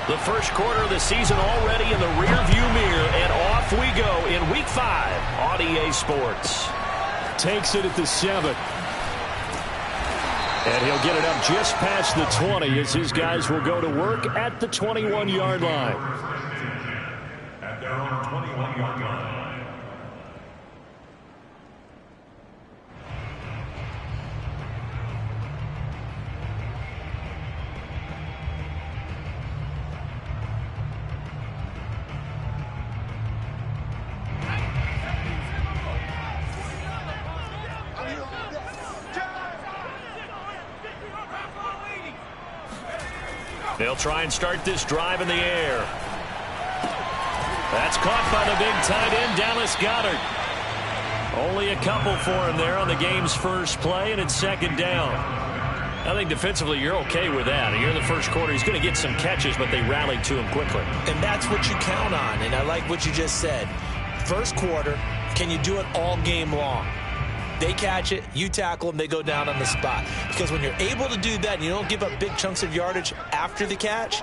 The first quarter of the season already in the rearview mirror, and off we go in Week 5 on EA Sports. Takes it at the 7. And he'll get it up just past the 20 as his guys will go to work at the 21-yard line. At their own 21-yard line. They'll try and start this drive in the air. That's caught by the big tight end, Dallas Goedert. Only a couple for him there on the game's first play, and it's second down. I think defensively you're okay with that. Here in the first quarter, he's going to get some catches, but they rallied to him quickly. And that's what you count on, and I like what you just said. First quarter, can you do it all game long? They catch it, you tackle them, they go down on the spot. Because when you're able to do that and you don't give up big chunks of yardage after the catch,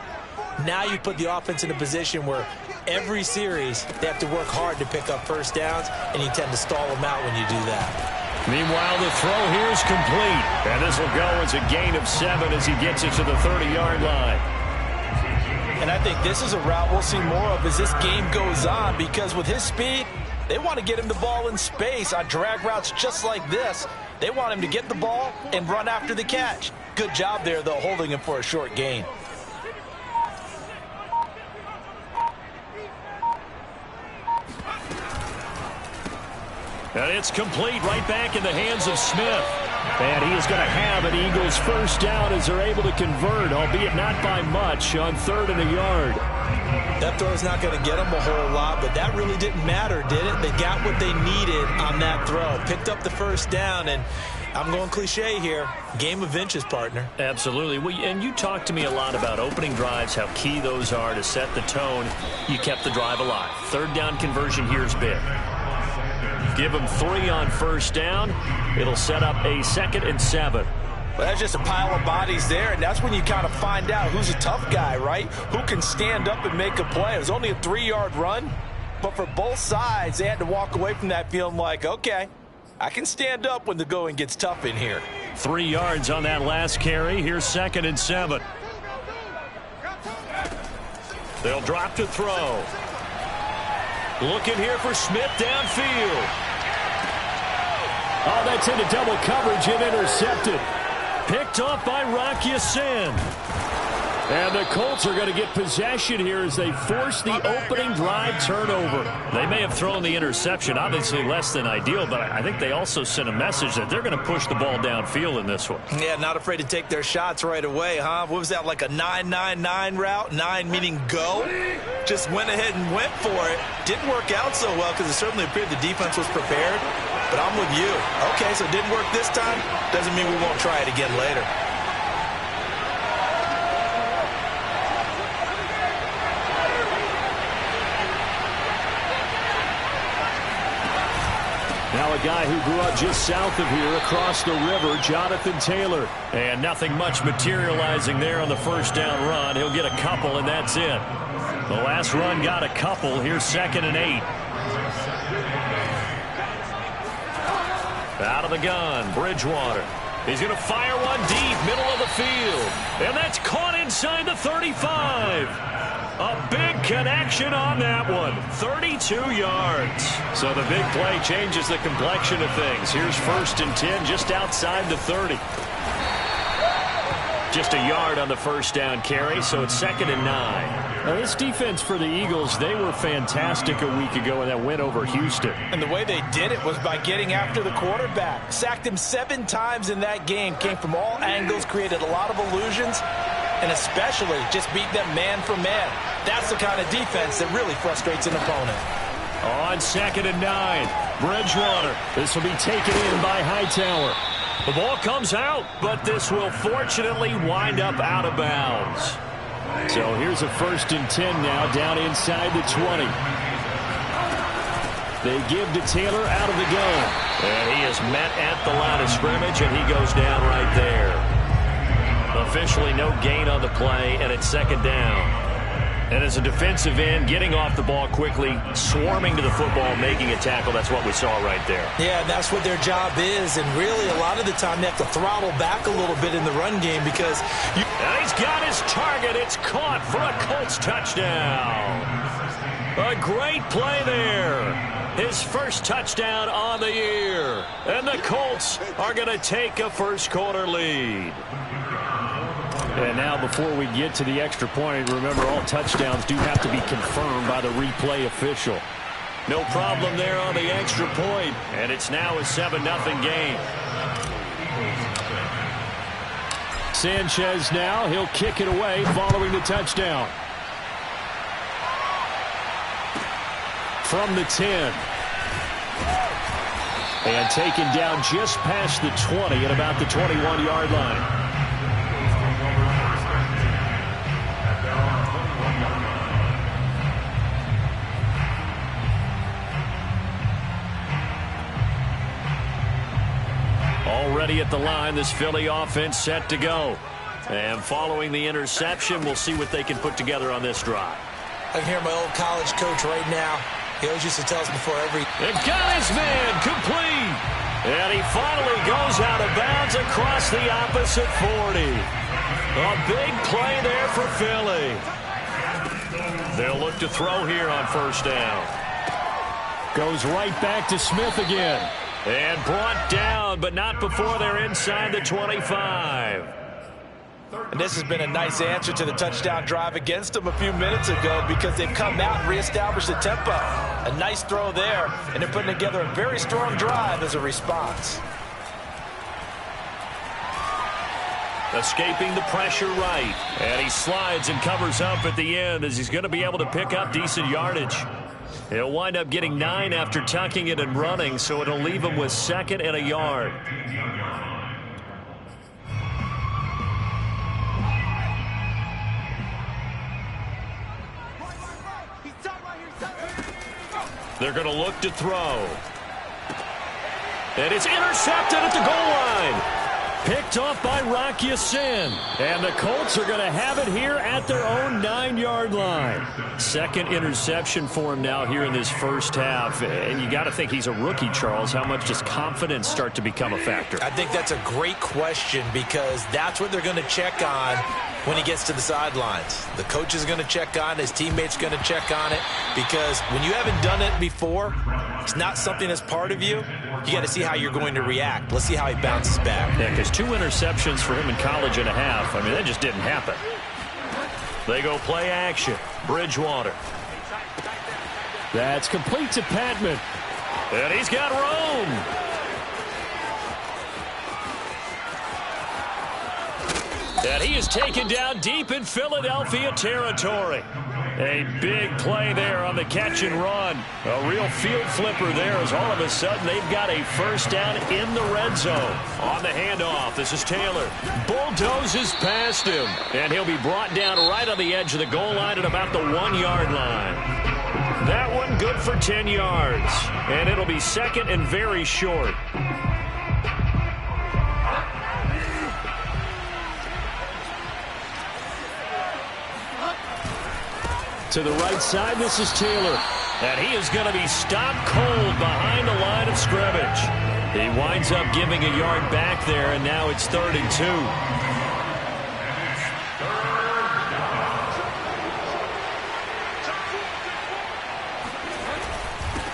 now you put the offense in a position where every series they have to work hard to pick up first downs, and you tend to stall them out when you do that. Meanwhile, the throw here is complete. And this will go as a gain of 7 as he gets it to the 30-yard line. And I think this is a route we'll see more of as this game goes on, because with his speed, they want to get him the ball in space on drag routes just like this. They want him to get the ball and run after the catch. Good job there, though, holding him for a short gain. And it's complete right back in the hands of Smith. And he is going to have an Eagles first down as they're able to convert, albeit not by much, on 3rd and a yard. That throw's not going to get them a whole lot, but that really didn't matter, did it? They got what they needed on that throw. Picked up the first down, and I'm going cliche here. Game of inches, partner. Absolutely. Well, and you talked to me a lot about opening drives, how key those are to set the tone. You kept the drive alive. 3rd down conversion here is big. Give them 3 on first down. It'll set up a 2nd and 7. Well, that's just a pile of bodies there, and that's when you kind of find out who's a tough guy, right? Who can stand up and make a play. It was only a 3-yard run, but for both sides, they had to walk away from that feeling like, okay, I can stand up when the going gets tough in here. 3 yards on that last carry. Here's 2nd and 7. They'll drop to throw. Looking here for Smith downfield. Oh, that's into double coverage and intercepted. Picked off by Rock Ya-Sin. And the Colts are going to get possession here as they force the opening drive turnover. They may have thrown the interception, obviously less than ideal, but I think they also sent a message that they're going to push the ball downfield in this one. Yeah, not afraid to take their shots right away, huh? What was that, like a 9-9-9 route? 9 meaning go? Just went ahead and went for it. Didn't work out so well because it certainly appeared the defense was prepared. But I'm with you. Okay, so it didn't work this time. Doesn't mean we won't try it again later. Now a guy who grew up just south of here across the river, Jonathan Taylor. And nothing much materializing there on the first down run. He'll get a couple, and that's it. The last run got a couple. Here's 2nd and 8. Out of the gun, Bridgewater. He's going to fire one deep, middle of the field. And that's caught inside the 35. A big connection on that one. 32 yards. So the big play changes the complexion of things. Here's 1st and 10 just outside the 30. Just a yard on the first down carry, so it's 2nd and 9. Now, this defense for the Eagles, they were fantastic a week ago in that win over Houston. And the way they did it was by getting after the quarterback. Sacked him 7 times in that game. Came from all angles, created a lot of illusions, and especially just beat them man for man. That's the kind of defense that really frustrates an opponent. On 2nd and 9, Bridgewater. This will be taken in by Hightower. The ball comes out, but this will fortunately wind up out of bounds. So here's a 1st and 10 now, down inside the 20. They give to Taylor out of the gun. And he is met at the line of scrimmage, and he goes down right there. Officially no gain on the play, and it's 2nd down. And as a defensive end, getting off the ball quickly, swarming to the football, making a tackle, that's what we saw right there. Yeah, and that's what their job is. And really, a lot of the time, they have to throttle back a little bit in the run game because And he's got his target. It's caught for a Colts touchdown. A great play there. His first touchdown on the year. And the Colts are going to take a first-quarter lead. And now before we get to the extra point, remember all touchdowns do have to be confirmed by the replay official. No problem there on the extra point. And it's now a 7-0 game. Sanchez now, he'll kick it away following the touchdown. From the 10. And taken down just past the 20 at about the 21-yard line. Already at the line, this Philly offense set to go. And following the interception, we'll see what they can put together on this drive. I can hear my old college coach right now. He always used to tell us before every... And got his man complete. And he finally goes out of bounds across the opposite 40. A big play there for Philly. They'll look to throw here on first down. Goes right back to Smith again. And brought down, but not before they're inside the 25. And this has been a nice answer to the touchdown drive against them a few minutes ago because they've come out and reestablished the tempo. A nice throw there, and they're putting together a very strong drive as a response. Escaping the pressure right. And he slides and covers up at the end as he's going to be able to pick up decent yardage. He'll wind up getting 9 after tucking it and running, so it'll leave him with 2nd and a yard. They're going to look to throw. And it's intercepted at the goal line. Picked off by Rock Ya-Sin. And the Colts are going to have it here at their own 9-yard line. 2nd interception for him now here in this first half. And you got to think he's a rookie, Charles. How much does confidence start to become a factor? I think that's a great question because that's what they're going to check on when he gets to the sidelines. The coach is going to check on it. His teammates are going to check on it because when you haven't done it before, it's not something that's part of you. You got to see how you're going to react. Let's see how he bounces back. Yeah, because 2 interceptions for him in college and a half. I mean, that just didn't happen. They go play action. Bridgewater. That's complete to Patman. And he's got Rome. And he is taken down deep in Philadelphia territory. A big play there on the catch and run. A real field flipper there as all of a sudden they've got a first down in the red zone. On the handoff, this is Taylor. Bulldozes past him. And he'll be brought down right on the edge of the goal line at about the 1-yard line. That one good for 10 yards. And it'll be 2nd and very short. To the right side, this is Taylor. And he is going to be stopped cold behind the line of scrimmage. He winds up giving a yard back there, and now it's 3rd and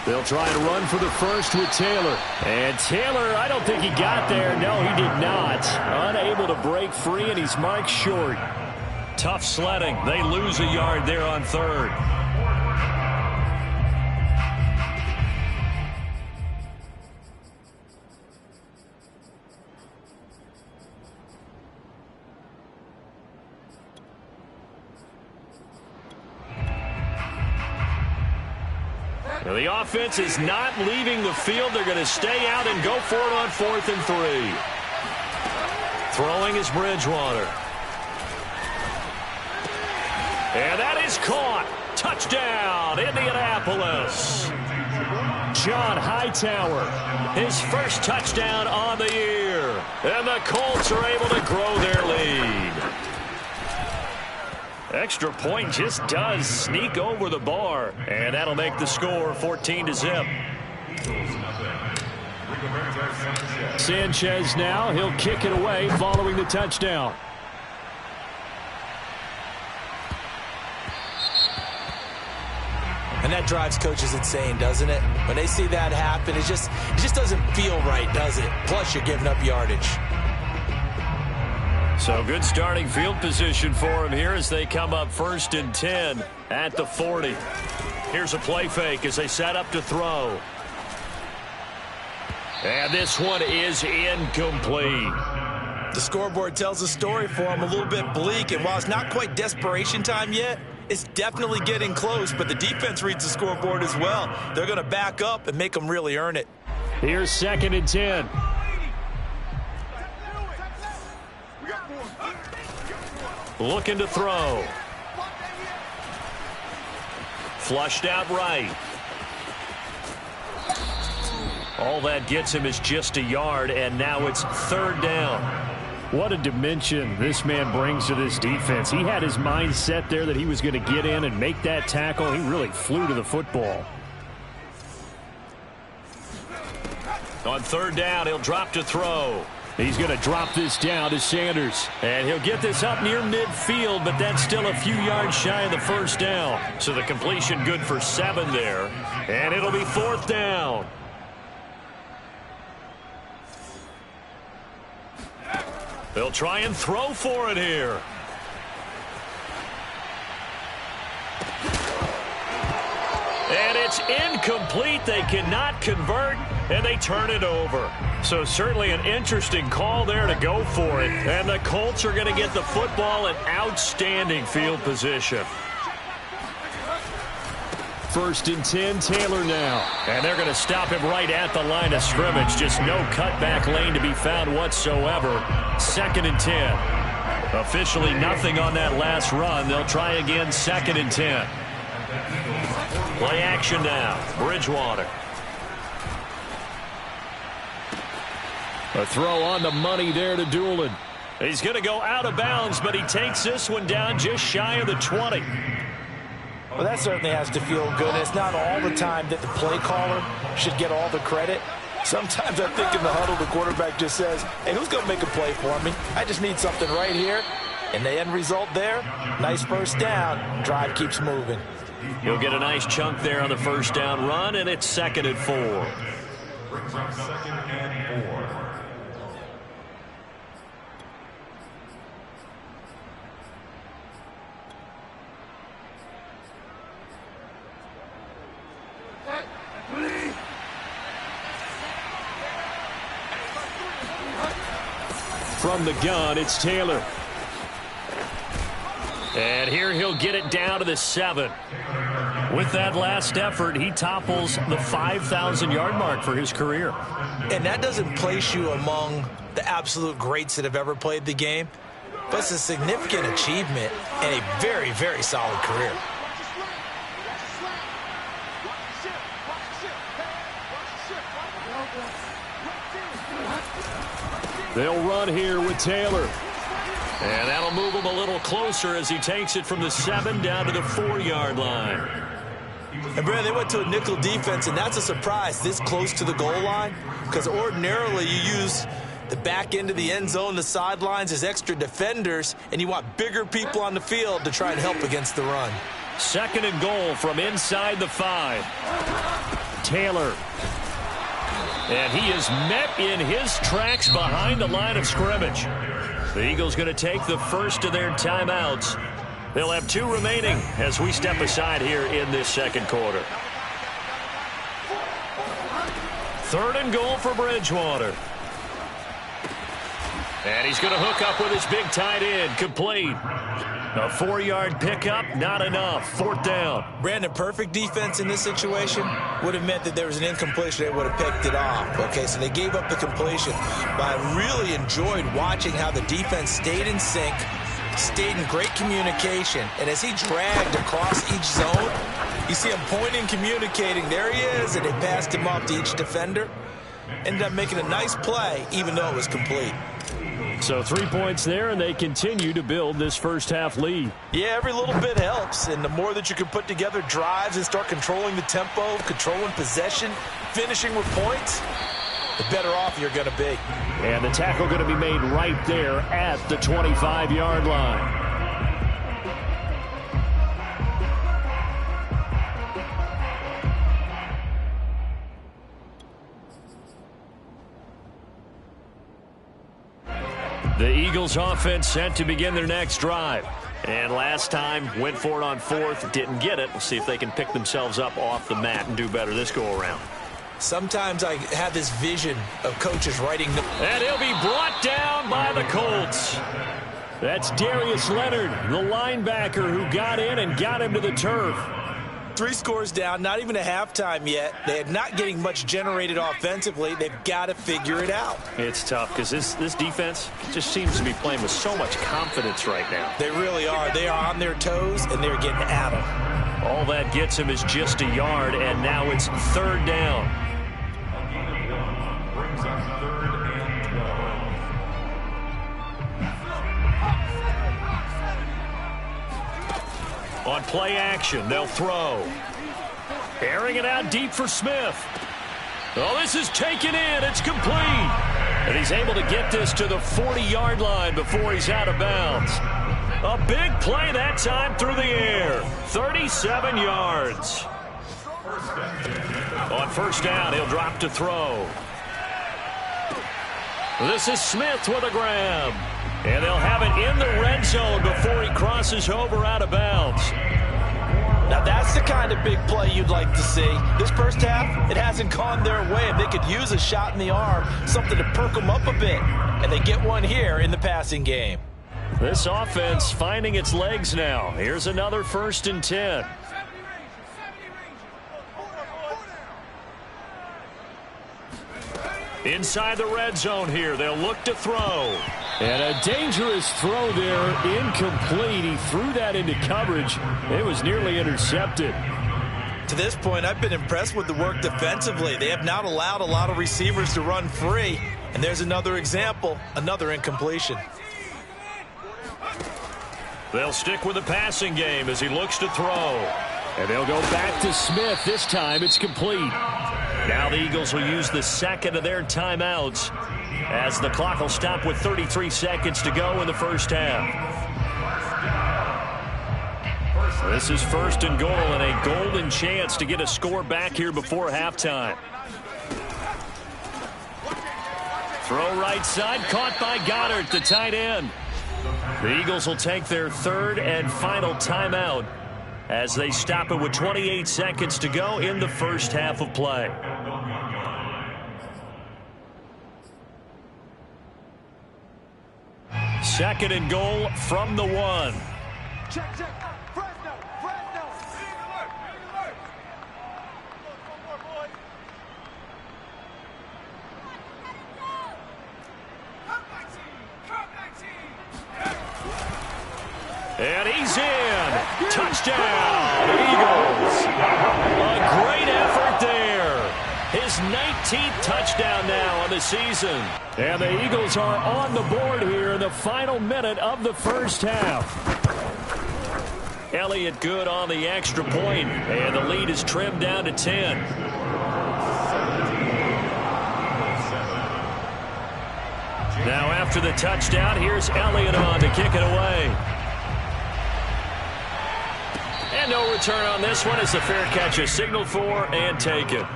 2. They'll try and run for the first with Taylor. And Taylor, I don't think he got there. No, he did not. Unable to break free, and he's marked short. Tough sledding. They lose a yard there on 3rd. Now the offense is not leaving the field. They're going to stay out and go for it on 4th and 3. Throwing is Bridgewater. And that is caught. Touchdown, Indianapolis. John Hightower. His first touchdown on the year. And the Colts are able to grow their lead. Extra point just does sneak over the bar, and that'll make the score 14-0. Sanchez now, he'll kick it away following the touchdown. And that drives coaches insane, doesn't it? When they see that happen, it just doesn't feel right, does it? Plus, you're giving up yardage. So good starting field position for him here as they come up 1st and 10 at the 40. Here's a play fake as they set up to throw. And this one is incomplete. The scoreboard tells a story for him, a little bit bleak, and while it's not quite desperation time yet, it's definitely getting close, but the defense reads the scoreboard as well. They're going to back up and make them really earn it. Here's 2nd and 10. Looking to throw. Flushed out right. All that gets him is just a yard, and now it's 3rd down. What a dimension this man brings to this defense. He had his mind set there that he was going to get in and make that tackle. He really flew to the football. On 3rd down, he'll drop to throw. He's going to drop this down to Sanders. And he'll get this up near midfield, but that's still a few yards shy of the 1st down. So the completion good for 7 there. And it'll be 4th down. They'll try and throw for it here. And it's incomplete. They cannot convert, and they turn it over. So certainly an interesting call there to go for it. And the Colts are going to get the football in outstanding field position. 1st and 10, Taylor now. And they're going to stop him right at the line of scrimmage. Just no cutback lane to be found whatsoever. 2nd and 10. Officially nothing on that last run. They'll try again 2nd and 10. Play action now. Bridgewater. A throw on the money there to Doolin. He's going to go out of bounds, but he takes this one down just shy of the 20. Well, that certainly has to feel good. It's not all the time that the play caller should get all the credit. Sometimes I think in the huddle, the quarterback just says, hey, who's going to make a play for me? I just need something right here. And the end result there, nice 1st down. Drive keeps moving. He'll get a nice chunk there on the 1st down run, and it's 2nd and 4. Brings up 2nd and 4. From the gun, it's Taylor. And here he'll get it down to the 7. With that last effort, he topples the 5,000-yard mark for his career. And that doesn't place you among the absolute greats that have ever played the game, but it's a significant achievement and a very, very solid career. They'll run here with Taylor. And that'll move him a little closer as he takes it from the 7 down to the 4-yard line. And, Brad, they went to a nickel defense, and that's a surprise this close to the goal line, because ordinarily you use the back end of the end zone, the sidelines as extra defenders, and you want bigger people on the field to try and help against the run. 2nd and goal from inside the 5. Taylor. And he is met in his tracks behind the line of scrimmage. The Eagles going to take the first of their timeouts. They'll have 2 remaining as we step aside here in this 2nd quarter. 3rd and goal for Bridgewater. And he's going to hook up with his big tight end, complete. A 4-yard pickup, not enough. 4th down. Brandon, perfect defense in this situation would have meant that there was an incompletion. They would have picked it off. Okay, so they gave up the completion. But I really enjoyed watching how the defense stayed in sync, stayed in great communication. And as he dragged across each zone, you see him pointing, communicating. There he is, and they passed him off to each defender. Ended up making a nice play, even though it was complete. So 3 points there, and they continue to build this first-half lead. Yeah, every little bit helps, and the more that you can put together drives and start controlling the tempo, controlling possession, finishing with points, the better off you're going to be. And the tackle going to be made right there at the 25-yard line. The Eagles offense set to begin their next drive. And last time, went for it on fourth, didn't get it. We'll see if they can pick themselves up off the mat and do better this go-around. Sometimes I have this vision of coaches writing the... And he'll be brought down by the Colts. That's Darius Leonard, the linebacker who got in and got him to the turf. 3 scores down, not even a halftime yet. They're not getting much generated offensively. They've got to figure it out. It's tough because this defense just seems to be playing with so much confidence right now. They really are. They are on their toes, and they're getting at them. All that gets him is just a yard, and now it's 3rd down. Brings up 3rd and 12. On play action, they'll throw. Airing it out deep for Smith. Oh, this is taken in. It's complete. And he's able to get this to the 40-yard line before he's out of bounds. A big play that time through the air. 37 yards. On 1st down, he'll drop to throw. This is Smith with a grab. And they'll have it in the red zone before he crosses over out of bounds. Now that's the kind of big play you'd like to see. This first half, it hasn't gone their way, and they could use a shot in the arm, something to perk them up a bit. And they get one here in the passing game. This offense finding its legs now. Here's another 1st and 10. Inside the red zone here, they'll look to throw. And a dangerous throw there, incomplete. He threw that into coverage. It was nearly intercepted. To this point, I've been impressed with the work defensively. They have not allowed a lot of receivers to run free. And there's another example, another incompletion. They'll stick with the passing game as he looks to throw. And they'll go back to Smith. This time it's complete. Now the Eagles will use the second of their timeouts as the clock will stop with 33 seconds to go in the first half. This is 1st and goal and a golden chance to get a score back here before halftime. Throw right side, caught by Goddard, the tight end. The Eagles will take their 3rd and final timeout as they stop it with 28 seconds to go in the first half of play. Second and goal from the 1. Check. Fresno. And he's in. Touchdown, Eagles. A great effort there. His 19th touchdown now on the season. And the Eagles are on the board here in the final minute of the first half. Elliott good on the extra point, and the lead is trimmed down to 10. Now after the touchdown, here's Elliott on to kick it away. And no return on this one as the fair catch is signaled for and taken.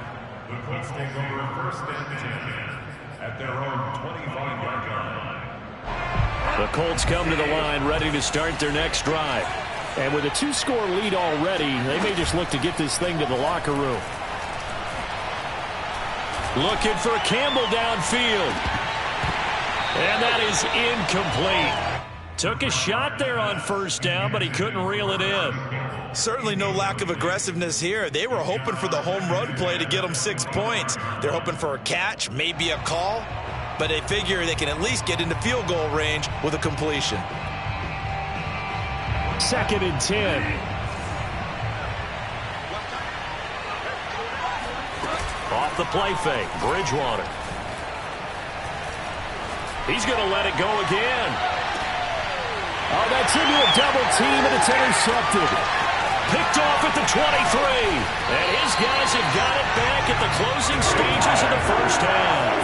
The Colts take over 1st and 10 at their own 25-yard line. The Colts come to the line ready to start their next drive. And with a 2-score lead already, they may just look to get this thing to the locker room. Looking for Campbell downfield. And that is incomplete. Took a shot there on 1st down, but he couldn't reel it in. Certainly no lack of aggressiveness here. They were hoping for the home run play to get them 6 points. They're hoping for a catch, maybe a call, but they figure they can at least get into field goal range with a completion. 2nd and 10. Off the play fake, Bridgewater. He's going to let it go again. Oh, that's into a double team, and it's intercepted. Picked off at the 23. And his guys have got it back at the closing stages of the first half.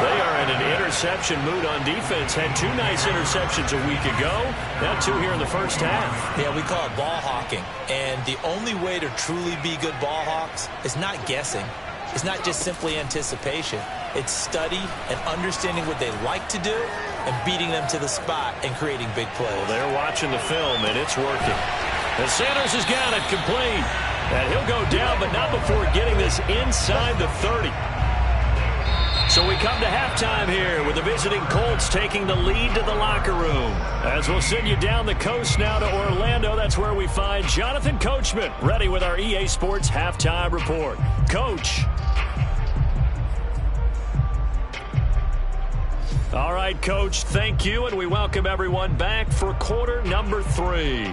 They are in an interception mood on defense. Had 2 nice interceptions a week ago. Now 2 here in the first half. Yeah, we call it ball hawking. And the only way to truly be good ball hawks is not guessing. It's not just simply anticipation. It's study and understanding what they like to do and beating them to the spot and creating big plays. Well, they're watching the film, and it's working. And Sanders has got it complete. And he'll go down, but not before getting this inside the 30. So we come to halftime here with the visiting Colts taking the lead to the locker room. As we'll send you down the coast now to Orlando, that's where we find Jonathan Coachman ready with our EA Sports Halftime Report. Coach. All right, Coach, thank you, and we welcome everyone back for quarter number 3.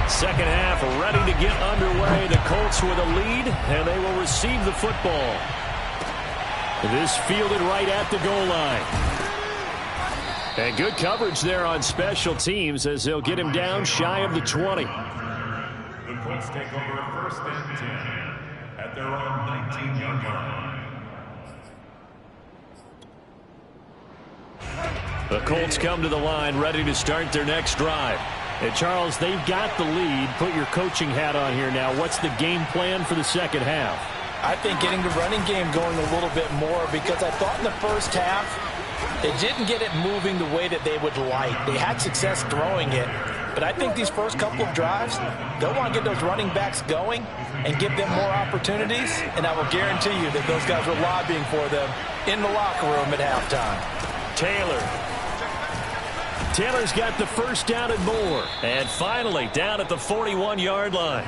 Second half ready to get underway. The Colts with a lead, and they will receive the football. This fielded right at the goal line. And good coverage there on special teams as they'll get him down shy of the 20. The Colts take over a 1st and 10 at their own 19-yard line. The Colts come to the line ready to start their next drive. And Charles, they've got the lead. Put your coaching hat on here now. What's the game plan for the second half? I think getting the running game going a little bit more, because I thought in the first half they didn't get it moving the way that they would like. They had success throwing it, but I think these first couple of drives, they'll want to get those running backs going and give them more opportunities, and I will guarantee you that those guys were lobbying for them in the locker room at halftime. Taylor's got the first down and more. And finally, down at the 41-yard line.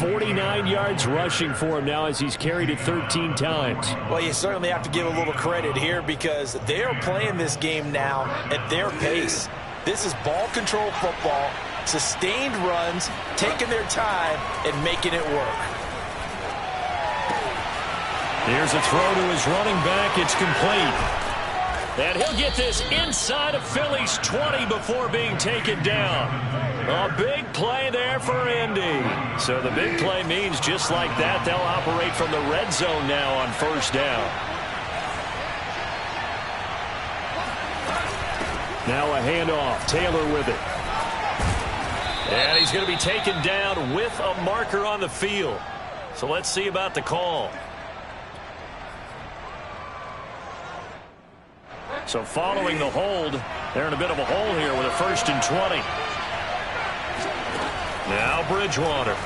49 yards rushing for him now as he's carried it 13 times. Well, you certainly have to give a little credit here because they are playing this game now at their pace. This is ball control football, sustained runs, taking their time, and making it work. Here's a throw to his running back. It's complete. And he'll get this inside of Philly's 20 before being taken down. A big play there for Indy. So the big play means just like that, they'll operate from the red zone now on first down. Now a handoff. Taylor with it. And he's going to be taken down with a marker on the field. So let's see about the call. So following the hold, they're in a bit of a hole here with a 1st and 20. Now Bridgewater.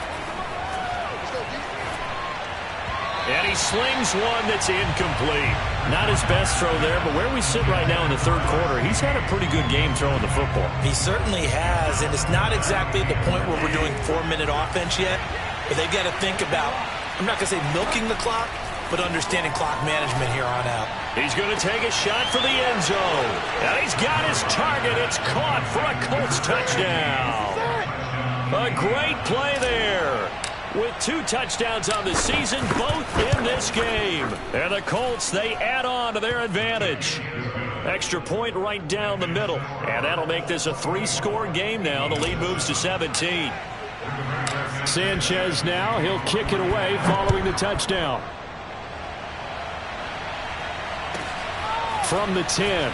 And he slings one that's incomplete. Not his best throw there, but where we sit right now in the 3rd quarter, he's had a pretty good game throwing the football. He certainly has, and it's not exactly at the point where we're doing 4-minute offense yet, but they've got to think about, I'm not going to say milking the clock, but understanding clock management here on out. He's going to take a shot for the end zone. And he's got his target. It's caught for a Colts touchdown. A great play there. With 2 touchdowns on the season, both in this game. And the Colts, they add on to their advantage. Extra point right down the middle. And that'll make this a 3-score game now. The lead moves to 17. Sanchez now. He'll kick it away following the touchdown. From the 10.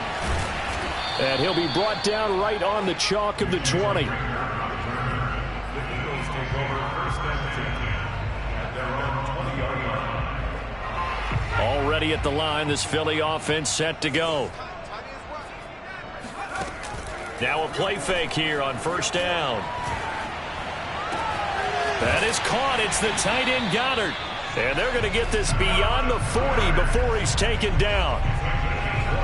And he'll be brought down right on the chalk of the 20. Already at the line, this Philly offense set to go. Now a play fake here on first down. That is caught. It's the tight end Goddard. And they're going to get this beyond the 40 before he's taken down.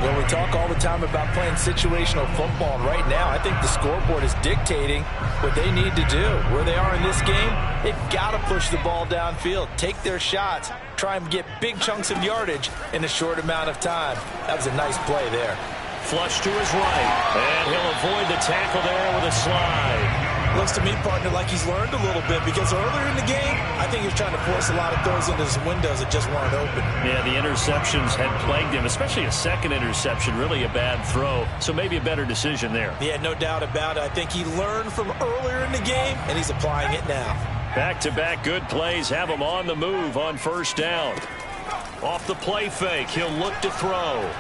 Well, we talk all the time about playing situational football, and right now I think the scoreboard is dictating what they need to do. Where they are in this game, they've got to push the ball downfield, take their shots, try and get big chunks of yardage in a short amount of time. That was a nice play there. Flush to his right. And he'll avoid the tackle there with a slide. Looks to me, partner, like he's learned a little bit because earlier in the game, I think he was trying to force a lot of throws into his windows that just weren't open. Yeah, the interceptions had plagued him, especially a second interception, really a bad throw. So maybe a better decision there. Yeah, no doubt about it. I think he learned from earlier in the game, and he's applying it now. Back-to-back good plays have him on the move on first down. Off the play fake, he'll look to throw.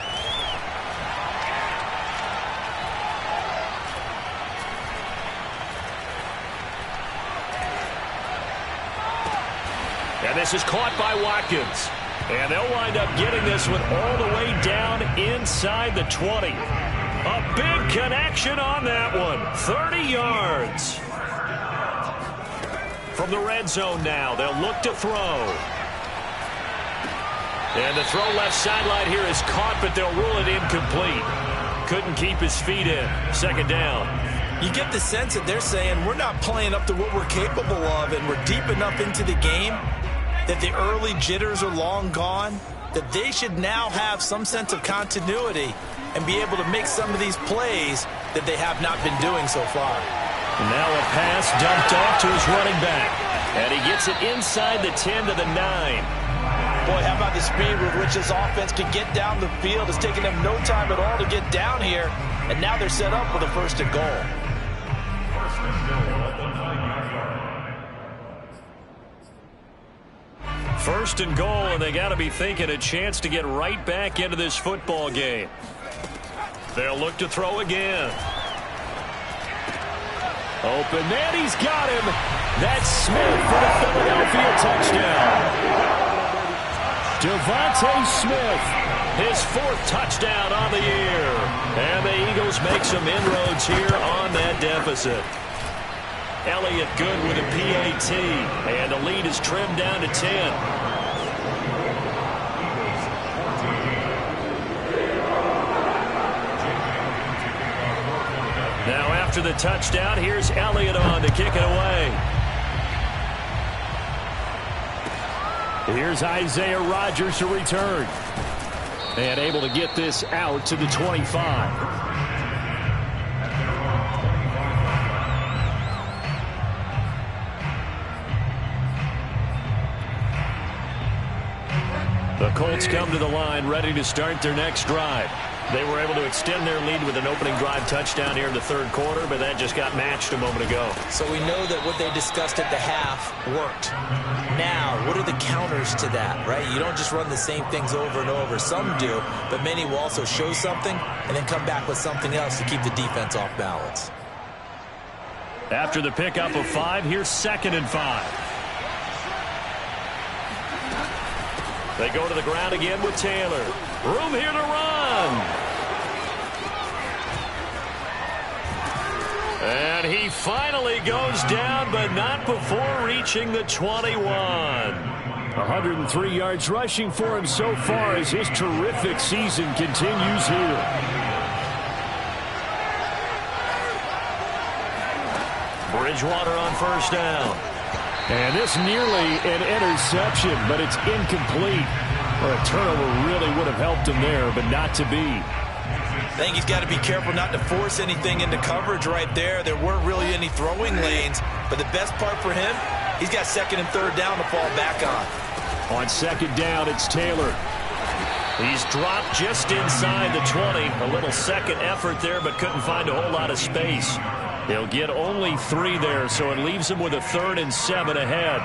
And this is caught by Watkins. And they'll wind up getting this one all the way down inside the 20. A big connection on that one. 30 yards. From the red zone now, they'll look to throw. And the throw left sideline here is caught, but they'll rule it incomplete. Couldn't keep his feet in. Second down. You get the sense that they're saying we're not playing up to what we're capable of, and we're deep enough into the game that the early jitters are long gone, that they should now have some sense of continuity and be able to make some of these plays that they have not been doing so far. And now a pass dumped off to his running back. And he gets it inside the 10 to the 9. Boy, how about the speed with which this offense can get down the field? It's taking them no time at all to get down here. And now they're set up with a first and goal. First and goal, and they got to be thinking a chance to get right back into this football game. They'll look to throw again. Open man, he's got him. That's Smith for the Philadelphia touchdown. Devontae Smith, his 4th touchdown on the year. And the Eagles make some inroads here on that deficit. Elliott good with a PAT, and the lead is trimmed down to 10. Now after the touchdown, here's Elliott on to kick it away. Here's Isaiah Rodgers to return. And able to get this out to the 25. The Colts come to the line ready to start their next drive. They were able to extend their lead with an opening drive touchdown here in the third quarter, but that just got matched a moment ago. So we know that what they discussed at the half worked. Now, what are the counters to that, right? You don't just run the same things over and over. Some do, but many will also show something and then come back with something else to keep the defense off balance. After the pickup of 5, here's 2nd and 5. They go to the ground again with Taylor. Room here to run. And he finally goes down, but not before reaching the 21. 103 yards rushing for him so far as his terrific season continues here. Bridgewater on first down. And this nearly an interception, but it's incomplete. Well, a turnover really would have helped him there, but not to be. I think he's got to be careful not to force anything into coverage right there. There weren't really any throwing lanes, but the best part for him, he's got 2nd and 3rd down to fall back on. On 2nd down, it's Taylor. He's dropped just inside the 20. A little second effort there, but couldn't find a whole lot of space. He'll get only 3 there, so it leaves him with a 3rd and 7 ahead.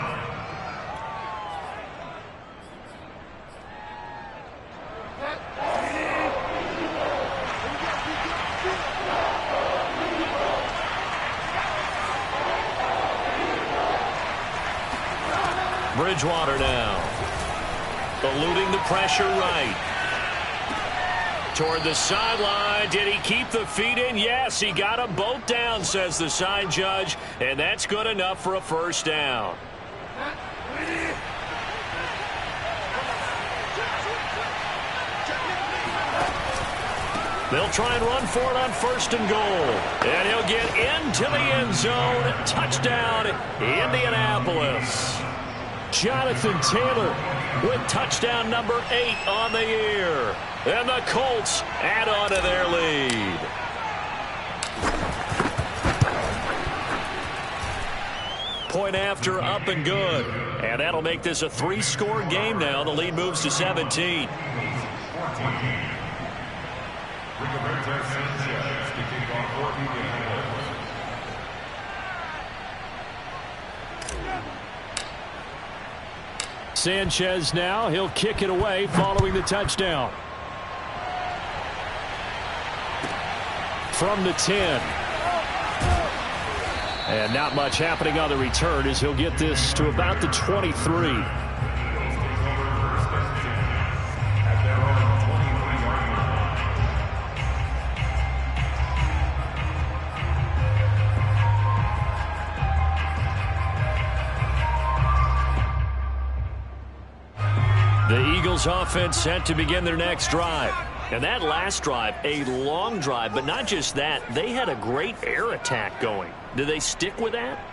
Bridgewater now. Eluding the pressure right. Toward the sideline. Did he keep the feet in? Yes, he got them both down, says the side judge. And that's good enough for a first down. They'll try and run for it on 1st and goal. And he'll get into the end zone. Touchdown, Indianapolis. Jonathan Taylor with touchdown number 8 on the year. And the Colts add on to their lead. Point after, up and good. And that'll make this a 3-score game now. The lead moves to 17. Sanchez now. He'll kick it away following the touchdown. From the 10. And not much happening on the return as he'll get this to about the 23. The Eagles offense set to begin their next drive. And that last drive, a long drive, but not just that, they had a great air attack going. Do they stick with that?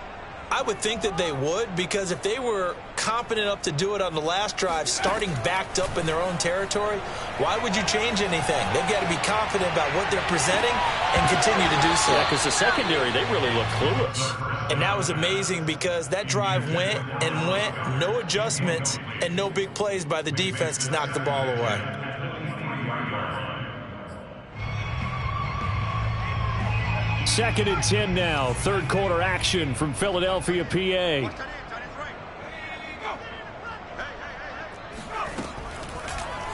I would think that they would, because if they were competent enough to do it on the last drive, starting backed up in their own territory, why would you change anything? They've got to be confident about what they're presenting and continue to do so. Yeah, because the secondary, they really look clueless. And that was amazing because that drive went and went, no adjustments, and no big plays by the defense to knock the ball away. Second and 10 now. Third quarter action from Philadelphia, PA.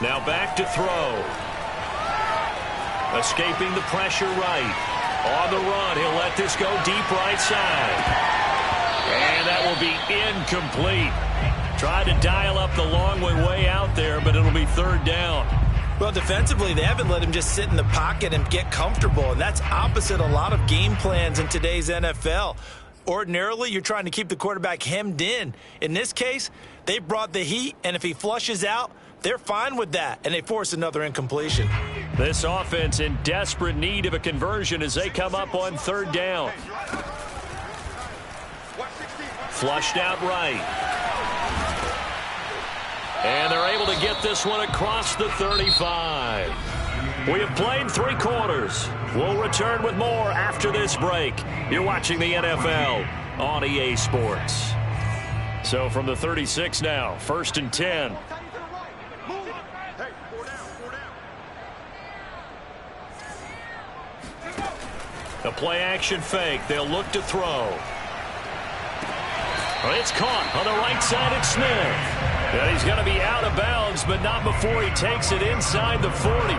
Now back to throw. Escaping the pressure right. On the run, he'll let this go deep right side. And that will be incomplete. Tried to dial up the long way out there, but it'll be third down. Well, defensively, they haven't let him just sit in the pocket and get comfortable, and that's opposite a lot of game plans in today's NFL. Ordinarily, you're trying to keep the quarterback hemmed in. In this case, they brought the heat, and if he flushes out, they're fine with that, and they force another incompletion. This offense in desperate need of a conversion as they come up on third down. Flushed out right. And they're able to get this one across the 35. We have played 3 quarters. We'll return with more after this break. You're watching the NFL on EA Sports. So from the 36 now, first and 10. A play-action fake. They'll look to throw. It's caught on the right side at Smith. And he's going to be out of bounds, but not before he takes it inside the 40.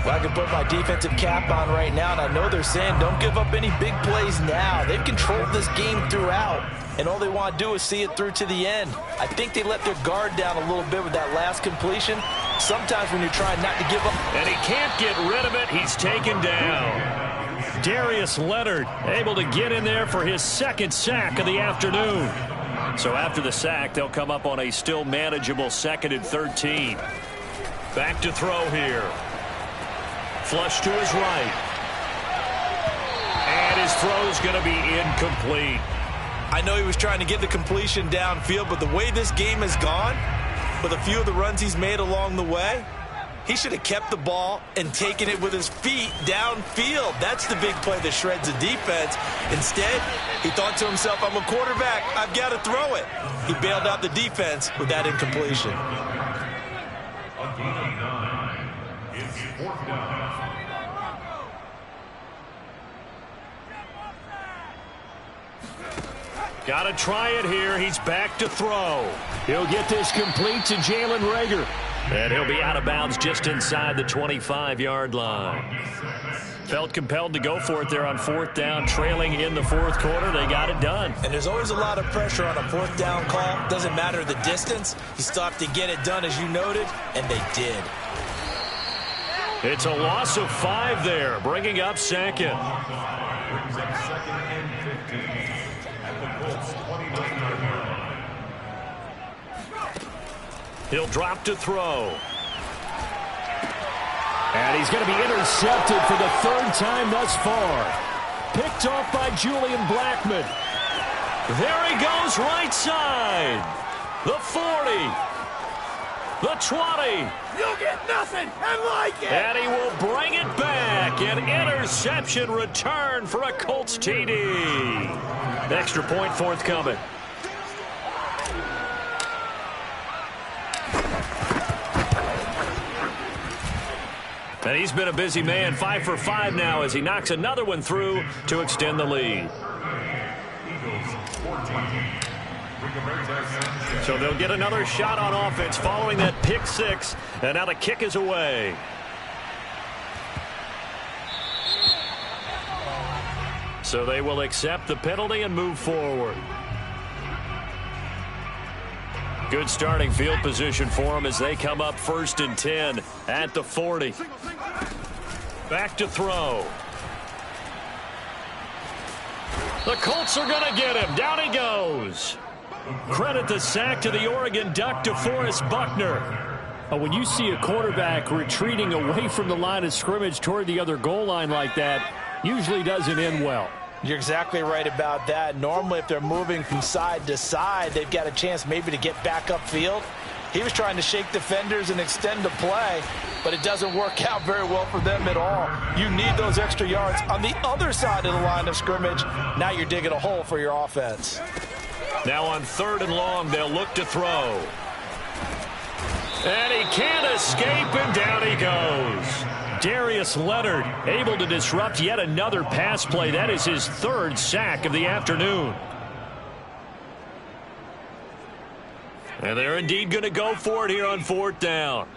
Well, I can put my defensive cap on right now, and I know they're saying don't give up any big plays now. They've controlled this game throughout, and all they want to do is see it through to the end. I think they let their guard down a little bit with that last completion. Sometimes when you're trying not to give up. And he can't get rid of it. He's taken down. Darius Leonard able to get in there for his second sack of the afternoon. So after the sack, they'll come up on a still manageable second and 13. Back to throw here. Flush to his right. And his throw's going to be incomplete. I know he was trying to get the completion downfield, but the way this game has gone, with a few of the runs he's made along the way, he should have kept the ball and taken it with his feet downfield. That's the big play that shreds the defense. Instead, he thought to himself, I'm a quarterback. I've got to throw it. He bailed out the defense with that incompletion. Got to try it here. He's back to throw. He'll get this complete to Jalen Reagor. And he'll be out of bounds just inside the 25-yard line. Felt compelled to go for it there on fourth down, trailing in the fourth quarter. They got it done. And there's always a lot of pressure on a fourth down call. Doesn't matter the distance. You still have to get it done, as you noted, and they did. It's a loss of 5 there, bringing up second. Brings up second and 15 at the Colts 29-yard line. He'll drop to throw. And he's going to be intercepted for the 3rd time thus far. Picked off by Julian Blackmon. There he goes right side. The 40. The 20. You'll get nothing and like it. And he will bring it back. An interception return for a Colts TD. Extra point forthcoming. And he's been a busy man, 5 for 5 now as he knocks another one through to extend the lead. So they'll get another shot on offense following that pick 6, and now the kick is away. So they will accept the penalty and move forward. Good starting field position for them as they come up 1st and 10 at the 40. Back to throw. The Colts are going to get him. Down he goes. Credit the sack to the Oregon Duck, DeForest Buckner. When you see a quarterback retreating away from the line of scrimmage toward the other goal line like that, usually doesn't end well. You're exactly right about that. Normally, if they're moving from side to side, they've got a chance maybe to get back upfield. He was trying to shake defenders and extend the play, but it doesn't work out very well for them at all. You need those extra yards on the other side of the line of scrimmage. Now you're digging a hole for your offense. Now on 3rd and long, they'll look to throw. And he can't escape, and down he goes. Darius Leonard able to disrupt yet another pass play. That is his 3rd sack of the afternoon. And they're indeed going to go for it here on 4th down.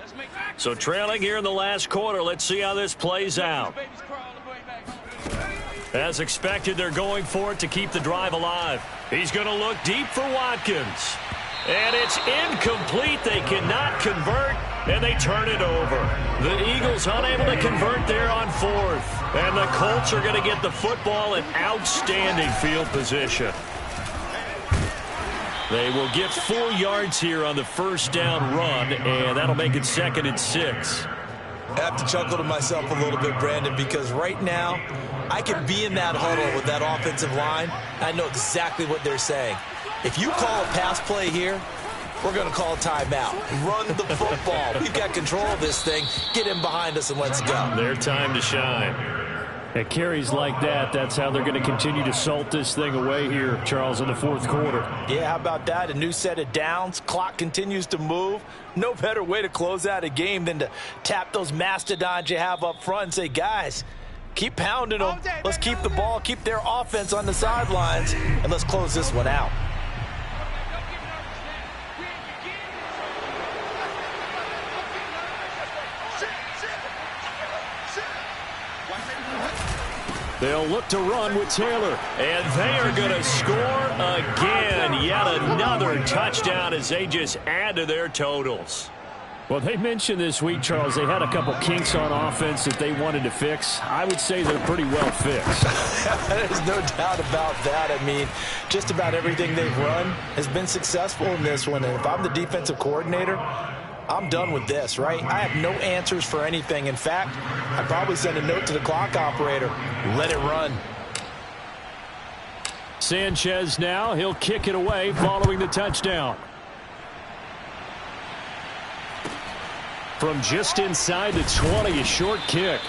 So trailing here in the last quarter, let's see how this plays out. As expected, they're going for it to keep the drive alive. He's going to look deep for Watkins. And it's incomplete. They cannot convert, and they turn it over. The Eagles unable to convert there on 4th. And the Colts are going to get the football in outstanding field position. They will get 4 yards here on the 1st down run, and that'll make it 2nd and 6. I have to chuckle to myself a little bit, Brandon, because right now I can be in that huddle with that offensive line. I know exactly what they're saying. If you call a pass play here, we're going to call a timeout. Run the football. We've got control of this thing. Get in behind us and let's go. Their time to shine. At carries like that, that's how they're going to continue to salt this thing away here, Charles, in the 4th quarter. Yeah, how about that? A new set of downs. Clock continues to move. No better way to close out a game than to tap those mastodons you have up front and say, guys, keep pounding them. Let's keep the ball, keep their offense on the sidelines, and let's close this one out. They'll look to run with Taylor. And they are going to score again. Yet another touchdown as they just add to their totals. Well, they mentioned this week, Charles, they had a couple kinks on offense that they wanted to fix. I would say they're pretty well fixed. There's no doubt about that. I mean, just about everything they've run has been successful in this one. And if I'm the defensive coordinator, I'm done with this, right? I have no answers for anything. In fact, I'd probably send a note to the clock operator. Let it run. Sanchez now. He'll kick it away following the touchdown. From just inside the 20, a short kick.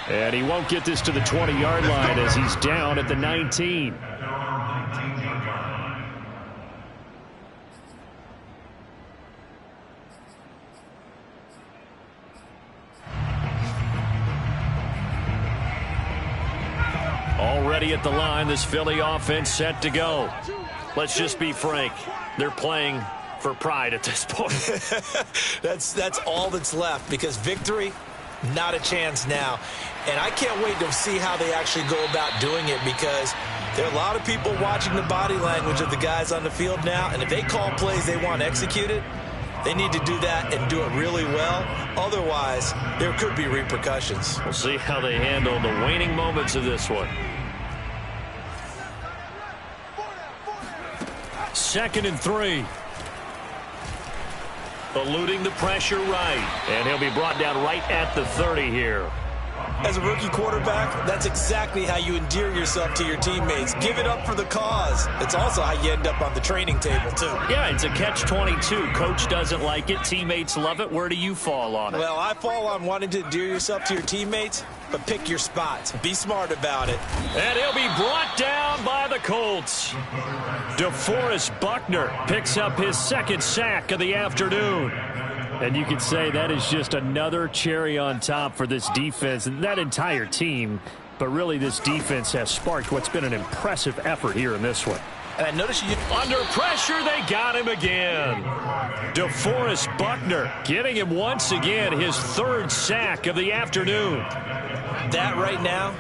And he won't get this to the 20-yard line as he's down at the 19. Already at the line, this Philly offense set to go. Let's just be frank. They're playing for pride at this point. That's all that's left, because victory, not a chance now. And I can't wait to see how they actually go about doing it, because there are a lot of people watching the body language of the guys on the field now, and if they call plays they want executed, they need to do that and do it really well. Otherwise, there could be repercussions. We'll see how they handle the waning moments of this one. 2nd and 3. Eluding the pressure right. And he'll be brought down right at the 30 here. As a rookie quarterback, that's exactly how you endear yourself to your teammates. Give it up for the cause. It's also how you end up on the training table, too. Yeah, it's a catch-22. Coach doesn't like it. Teammates love it. Where do you fall on it? Well, I fall on wanting to endear yourself to your teammates, but pick your spots. Be smart about it. And he'll be brought down by the Colts. DeForest Buckner picks up his second sack of the afternoon. And you could say that is just another cherry on top for this defense and that entire team. But really, this defense has sparked what's been an impressive effort here in this one. And I notice you... Under pressure, they got him again. DeForest Buckner getting him once again, his third sack of the afternoon. That right now,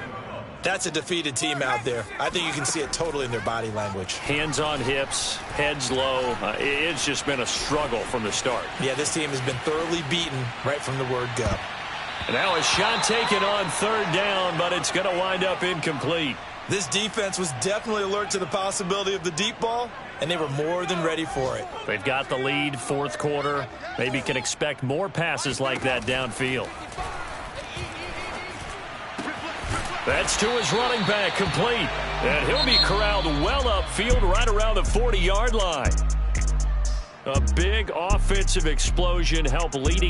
that's a defeated team out there. I think you can see it totally in their body language. Hands on hips, heads low. It's just been a struggle from the start. Yeah, this team has been thoroughly beaten right from the word go. And now a shot taken on third down, but it's going to wind up incomplete. This defense was definitely alert to the possibility of the deep ball, and they were more than ready for it. They've got the lead, fourth quarter. Maybe can expect more passes like that downfield. That's to his running back, complete. And he'll be corralled well upfield right around the 40-yard line. A big offensive explosion helped leading